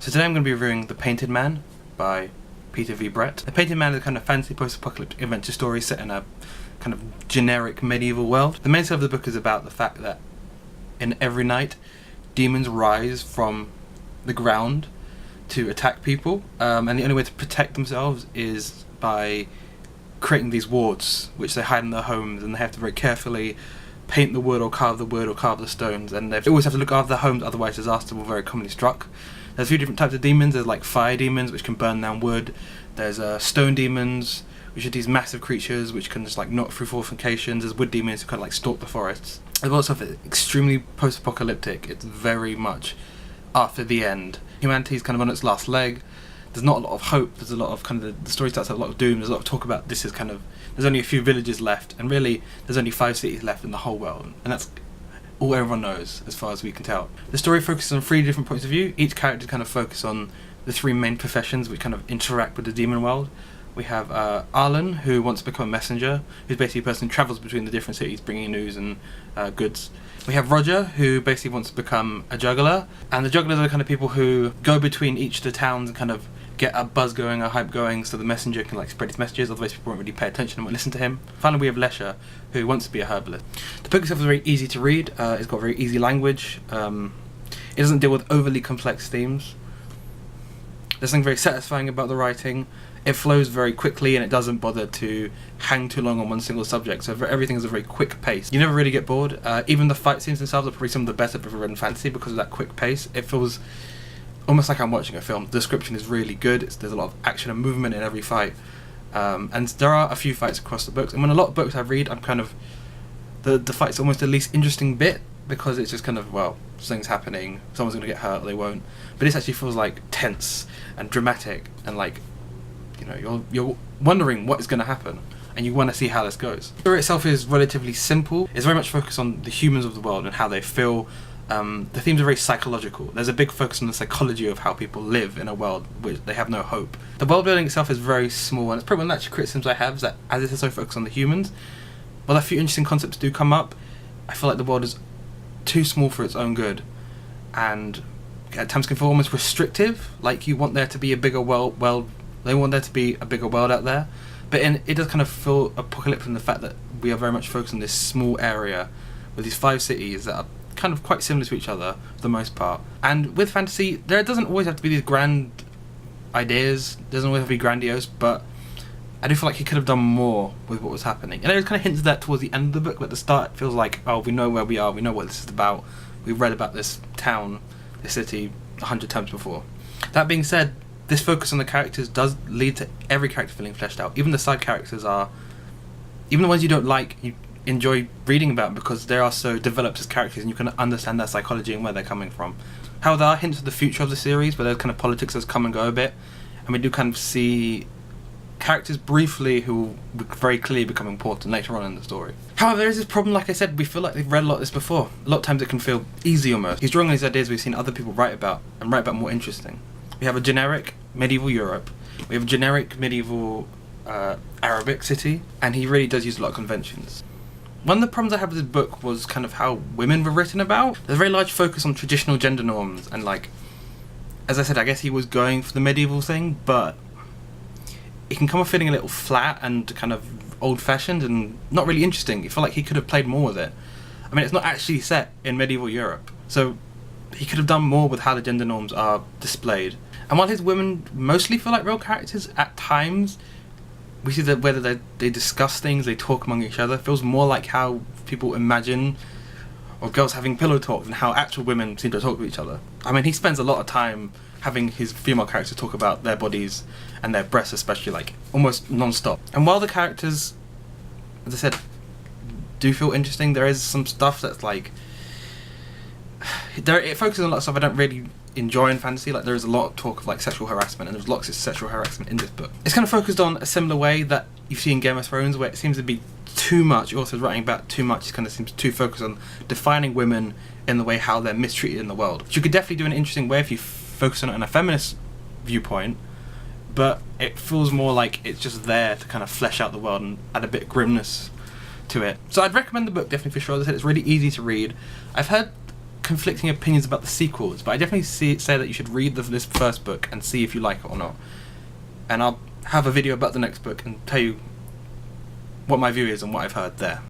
So today I'm going to be reviewing The Painted Man by Peter V. Brett. The Painted Man is a kind of fantasy post-apocalyptic adventure story set in a kind of generic medieval world. The main side of the book is about the fact that in every night, demons rise from the ground to attack people, and the only way to protect themselves is by creating these wards, which they hide in their homes, and they have to very carefully paint the wood or carve the stones, and they always have to look after their homes, otherwise disaster will very commonly struck. There's a few different types of demons. There's like fire demons, which can burn down wood. There's stone demons, which are these massive creatures which can just like knock through fortifications. There's wood demons who kind of like stalk the forests. There's also stuff that's extremely post-apocalyptic. It's very much after the end. Humanity's kind of on its last leg. There's not a lot of hope. There's a lot of kind of the story starts with a lot of doom. There's a lot of talk about this is kind of there's only a few villages left, and really there's only 5 cities left in the whole world, and that's all everyone knows as far as we can tell. The story focuses on 3 different points of view. Each character kind of focus on the 3 main professions which kind of interact with the demon world. We have Arlen, who wants to become a messenger, who's basically a person who travels between the different cities bringing news and goods. We have Roger, who basically wants to become a juggler, and the jugglers are the kind of people who go between each of the towns and kind of get a buzz going, a hype going, so the messenger can like spread his messages, otherwise people won't really pay attention and won't listen to him. Finally we have Lesher, who wants to be a herbalist. The book itself is very easy to read. It's got very easy language. It doesn't deal with overly complex themes. There's something very satisfying about the writing. It flows very quickly and it doesn't bother to hang too long on one single subject, so everything is a very quick pace. You never really get bored. Even the fight scenes themselves are probably some of the best I've ever read in fantasy because of that quick pace. It feels almost like I'm watching a film. The description is really good. There's a lot of action and movement in every fight, and there are a few fights across the books, and when a lot of books I read, I'm kind of the fight's almost the least interesting bit because it's just kind of, well, something's happening, someone's going to get hurt or they won't, but this actually feels like tense and dramatic and like, you know, you're wondering what is going to happen and you want to see how this goes. The story itself is relatively simple. It's very much focused on the humans of the world and how they feel. The themes are very psychological. There's a big focus on the psychology of how people live in a world where they have no hope. The world building itself is very small, and it's probably one of the actual criticisms I have, is that as it is so focused on the humans, while a few interesting concepts do come up, I feel like the world is too small for its own good, and at times can feel almost restrictive, like you want there to be a bigger world, they want there to be a bigger world out there, but it does kind of feel apocalyptic in the fact that we are very much focused on this small area with these 5 cities that are kind of quite similar to each other for the most part. And with fantasy, there doesn't always have to be these grand ideas, doesn't always have to be grandiose, but I do feel like he could have done more with what was happening. And there's kind of hints of that towards the end of the book, but at the start it feels like, oh, we know where we are, we know what this is about, we've read about this town, this city 100 times before. That being said, this focus on the characters does lead to every character feeling fleshed out. Even the side characters are, even the ones you don't like, you enjoy reading about because they are so developed as characters and you can understand their psychology and where they're coming from. How there are hints of the future of the series, but there's kind of politics that's come and go a bit, and we do kind of see characters briefly who will very clearly become important later on in the story. However, there is this problem, like I said, we feel like they've read a lot of this before. A lot of times it can feel easy almost. He's drawing on these ideas we've seen other people write about, and write about more interesting. We have a generic medieval Europe, we have a generic medieval Arabic city, and he really does use a lot of conventions. One of the problems I had with this book was kind of how women were written about. There's a very large focus on traditional gender norms, and like, as I said, I guess he was going for the medieval thing, but it can come off feeling a little flat and kind of old-fashioned and not really interesting. You feel like he could have played more with it. I mean, it's not actually set in medieval Europe, so he could have done more with how the gender norms are displayed. And while his women mostly feel like real characters, at times we see that whether they discuss things, they talk among each other, feels more like how people imagine, or girls having pillow talk, than how actual women seem to talk to each other. I mean, he spends a lot of time having his female characters talk about their bodies and their breasts especially, like almost non-stop. And while the characters, as I said, do feel interesting, there is some stuff that's like, it focuses on a lot of stuff I don't really enjoy in fantasy. Like, there is a lot of talk of like sexual harassment, and there's lots of sexual harassment in this book. It's kind of focused on a similar way that you see in Game of Thrones, where it seems to be too much. Also writing about too much, it kind of seems too focused on defining women in the way how they're mistreated in the world, which you could definitely do in an interesting way if you focus on it in a feminist viewpoint, but it feels more like it's just there to kind of flesh out the world and add a bit of grimness to it. So I'd recommend the book definitely for sure. As I said, it's really easy to read. I've heard conflicting opinions about the sequels, but I definitely say that you should read this first book and see if you like it or not. And I'll have a video about the next book and tell you what my view is and what I've heard there.